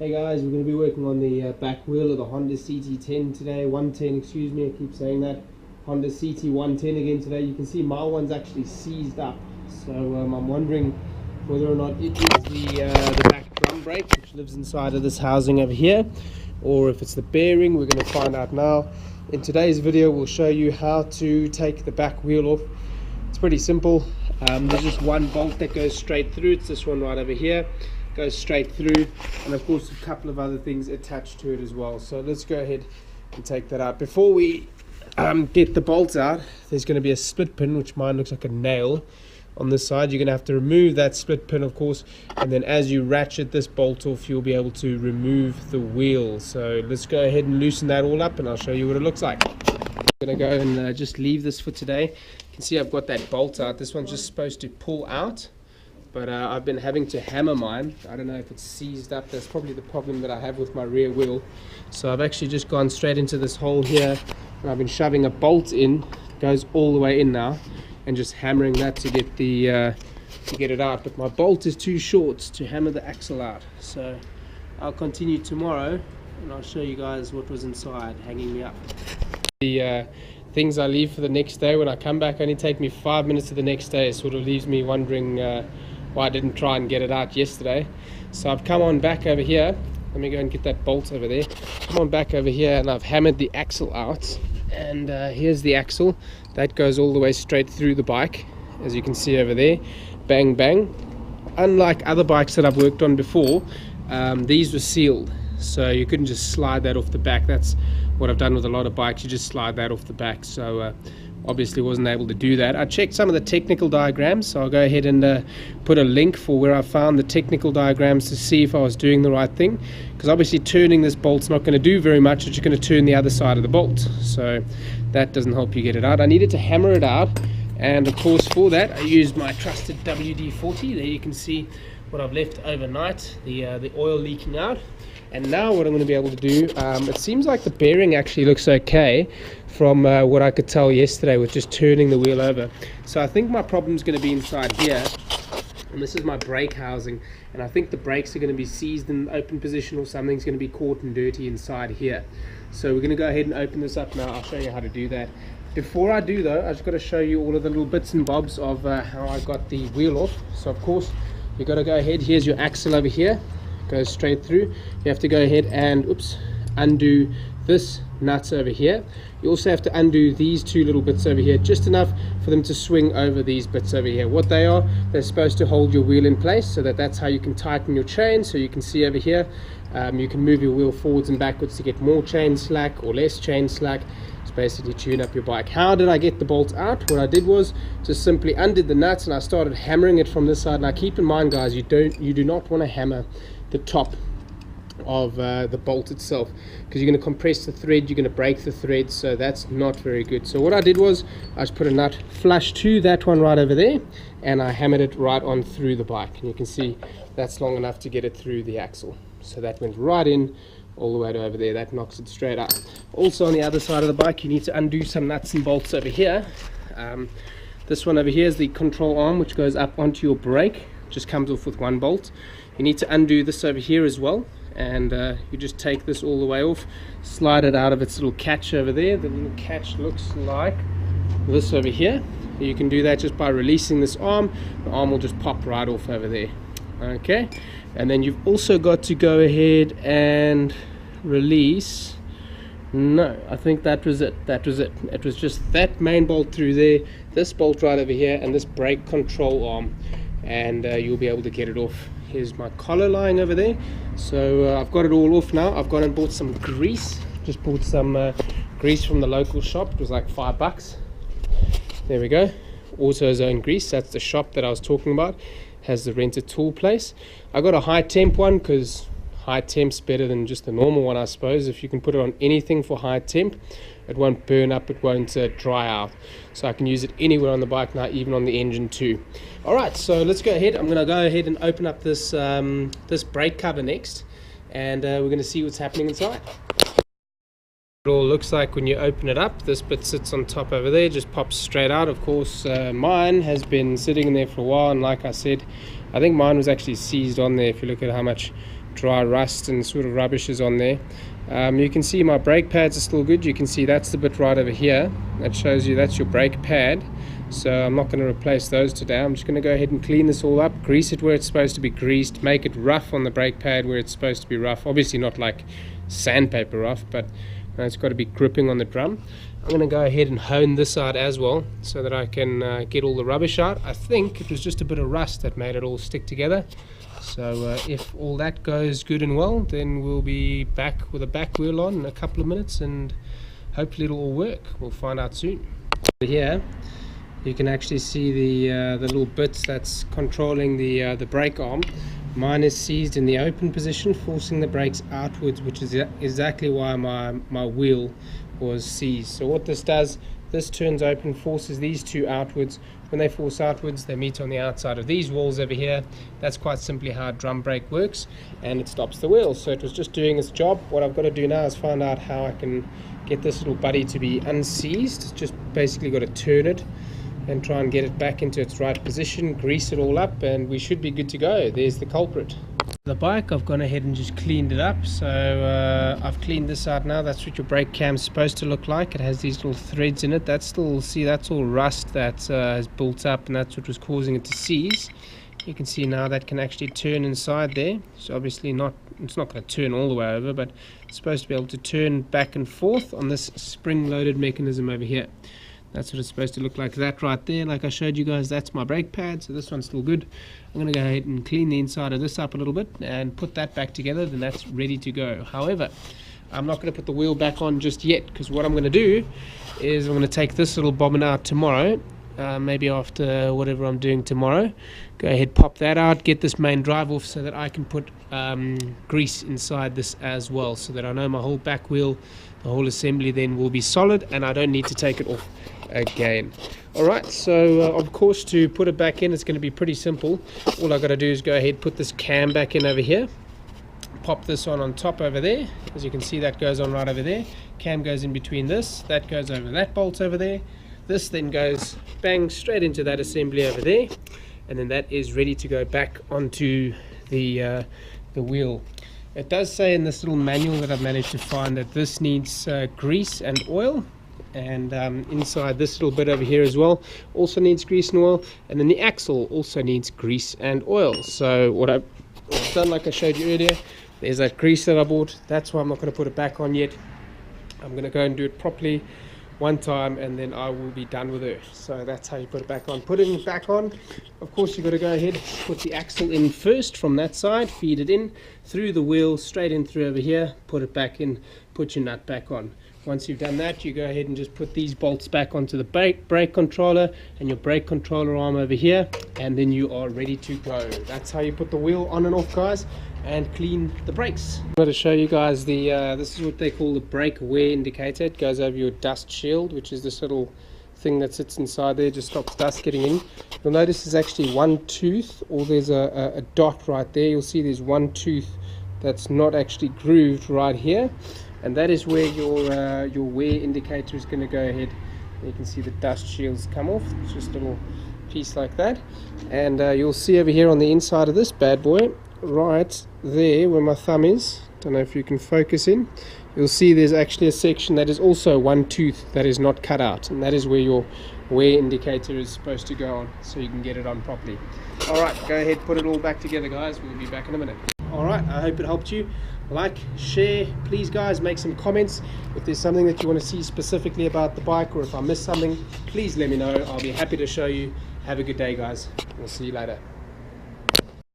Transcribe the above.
Hey guys, we're going to be working on the back wheel of the Honda CT10 today, 110, excuse me, I keep saying that. Honda CT110 again today. You can see my one's actually seized up, so I'm wondering whether or not it is the back drum brake, which lives inside of this housing over here, or if it's the bearing. We're going to find out now. In today's video, we'll show you how to take the back wheel off. It's pretty simple. There's just one bolt that goes straight through. It's this one right over here. Goes straight through, and of course a couple of other things attached to it as well. So let's go ahead and take that out. Before we get the bolts out, there's going to be a split pin, which mine looks like a nail on this side. You're going to have to remove that split pin, of course, and then as you ratchet this bolt off, you'll be able to remove the wheel. So let's go ahead and loosen that all up, and I'll show you what it looks like. I'm going to go and just leave this for today. You can see I've got that bolt out. This one's just supposed to pull out, but I've been having to hammer mine. I don't know if it's seized up. That's probably the problem that I have with my rear wheel. So I've actually just gone straight into this hole here, and I've been shoving a bolt in, goes all the way in now, and just hammering that to get the to get it out. But my bolt is too short to hammer the axle out. So I'll continue tomorrow, and I'll show you guys what was inside, hanging me up. The things I leave for the next day, when I come back, only take me 5 minutes to the next day. It sort of leaves me wondering why I didn't try and get it out yesterday. So I've come on back over here. Let me go and get that bolt over there. Come on back over here, and I've hammered the axle out, and here's the axle that goes all the way straight through the bike, as you can see over there. Bang bang. Unlike other bikes that I've worked on before, these were sealed, so you couldn't just slide that off the back. That's what I've done with a lot of bikes. You just slide that off the back. So obviously wasn't able to do that. I checked some of the technical diagrams, so I'll go ahead and put a link for where I found the technical diagrams to see if I was doing the right thing, because obviously turning this bolt's not going to do very much. It's just going to turn the other side of the bolt, so that doesn't help you get it out. I needed to hammer it out, and of course for that I used my trusted WD-40. There you can see what I've left overnight, the oil leaking out. And now what I'm going to be able to do, it seems like the bearing actually looks okay from what I could tell yesterday with just turning the wheel over. So I think my problem is going to be inside here, and this is my brake housing, and I think the brakes are going to be seized in open position, or something's going to be caught and dirty inside here. So we're going to go ahead and open this up now. I'll show you how to do that. Before I do though, I just got to show you all of the little bits and bobs of how I got the wheel off. So of course you've got to go ahead, here's your axle over here, goes straight through. You have to go ahead and undo this nut over here. You also have to undo these two little bits over here, just enough for them to swing over these bits over here. What they are, they're supposed to hold your wheel in place, so that's how you can tighten your chain. So you can see over here, you can move your wheel forwards and backwards to get more chain slack or less chain slack. It's basically tune up your bike. How did I get the bolt out? What I did was just simply undid the nuts, and I started hammering it from this side. Now keep in mind guys, you do not want to hammer the top of the bolt itself, because you're going to compress the thread, you're going to break the thread, so that's not very good. So what I did was I just put a nut flush to that one right over there, and I hammered it right on through the bike, and you can see that's long enough to get it through the axle. So that went right in all the way to over there. That knocks it straight out. Also on the other side of the bike, you need to undo some nuts and bolts over here. This one over here is the control arm, which goes up onto your brake. Just comes off with one bolt. You need to undo this over here as well, and you just take this all the way off, slide it out of its little catch over there. The little catch looks like this over here. You can do that just by releasing this arm. The arm will just pop right off over there. Okay, and then you've also got to go ahead and release, no, I think that was it. It was just that main bolt through there, this bolt right over here, and this brake control arm, and you'll be able to get it off. Here's my collar lying over there. So I've got it all off now. I've gone and bought some grease. Just bought some grease from the local shop. It was like $5. There we go. AutoZone grease. That's the shop that I was talking about. Has the rented tool place. I got a high temp one because high temp's better than just the normal one, I suppose. If you can put it on anything for high temp, it won't burn up, it won't dry out. So I can use it anywhere on the bike now, even on the engine too. Alright, so let's go ahead. I'm going to go ahead and open up this this brake cover next, and we're going to see what's happening inside. It all looks like when you open it up. This bit sits on top over there, just pops straight out. Of course mine has been sitting in there for a while, and like I said, I think mine was actually seized on there. If you look at how much dry rust and sort of rubbish is on there. You can see my brake pads are still good. You can see that's the bit right over here that shows you that's your brake pad. So I'm not going to replace those today. I'm just going to go ahead and clean this all up, grease it where it's supposed to be greased, make it rough on the brake pad where it's supposed to be rough. Obviously not like sandpaper rough, but it's got to be gripping on the drum. I'm going to go ahead and hone this side as well so that I can get all the rubbish out. I think it was just a bit of rust that made it all stick together. So if all that goes good and well, then we'll be back with a back wheel on in a couple of minutes, and hopefully it'll all work. We'll find out soon. Here you can actually see the little bits that's controlling the brake arm. Mine is seized in the open position, forcing the brakes outwards, which is exactly why my wheel was seized. So what this does, this turns open, forces these two outwards. When they force outwards, they meet on the outside of these walls over here. That's quite simply how a drum brake works, and it stops the wheel. So it was just doing its job. What I've got to do now is find out how I can get this little buddy to be unseized. Just basically got to turn it and try and get it back into its right position, grease it all up, and we should be good to go. There's the culprit. The bike, I've gone ahead and just cleaned it up. So I've cleaned this out now. That's what your brake cam's supposed to look like. It has these little threads in it. That's still, see, that's all rust that has built up, and that's what was causing it to seize. You can see now that can actually turn inside there. So obviously not, it's not going to turn all the way over, but it's supposed to be able to turn back and forth on this spring-loaded mechanism over here. That's what it's supposed to look like, that right there. Like I showed you guys, that's my brake pad, so this one's still good. I'm going to go ahead and clean the inside of this up a little bit and put that back together, then that's ready to go. However, I'm not going to put the wheel back on just yet, because what I'm going to do is I'm going to take this little bobbin out tomorrow, maybe after whatever I'm doing tomorrow. Go ahead, pop that out, get this main drive off so that I can put grease inside this as well, so that I know my whole back wheel, the whole assembly then will be solid and I don't need to take it off again. Alright, so of course to put it back in, it's going to be pretty simple. All I've got to do is go ahead, put this cam back in over here, pop this on top over there. As you can see, that goes on right over there. Cam goes in between this, that goes over that bolt over there. This then goes bang straight into that assembly over there, and then that is ready to go back onto the wheel. It does say in this little manual that I've managed to find that this needs grease and oil, and inside this little bit over here as well also needs grease and oil, and then the axle also needs grease and oil. So what I've done, like I showed you earlier, there's that grease that I bought. That's why I'm not going to put it back on yet. I'm going to go and do it properly one time, and then I will be done with it. So that's how you put it back on. Putting it back on, of course, you've got to go ahead, put the axle in first from that side, feed it in through the wheel, straight in through over here, put it back in, put your nut back on. Once you've done that, you go ahead and just put these bolts back onto the brake controller and your brake controller arm over here, and then you are ready to go. That's how you put the wheel on and off, guys, and clean the brakes. I'm going to show you guys the this is what they call the brake wear indicator. It goes over your dust shield, which is this little thing that sits inside there, just stops dust getting in. You'll notice there's actually one tooth, or there's a dot right there. You'll see there's one tooth that's not actually grooved right here, and that is where your wear indicator is going to go ahead. You can see the dust shields come off. It's just a little piece like that, and you'll see over here on the inside of this bad boy, right there where my thumb is, don't know if you can focus in, you'll see there's actually a section that is also one tooth that is not cut out, and that is where your wear indicator is supposed to go on, so you can get it on properly. Alright, go ahead, put it all back together, guys. We'll be back in a minute. Alright, I hope it helped you. Like, share, please guys, make some comments. If there's something that you want to see specifically about the bike, or if I missed something, please let me know. I'll be happy to show you. Have a good day, guys. We'll see you later.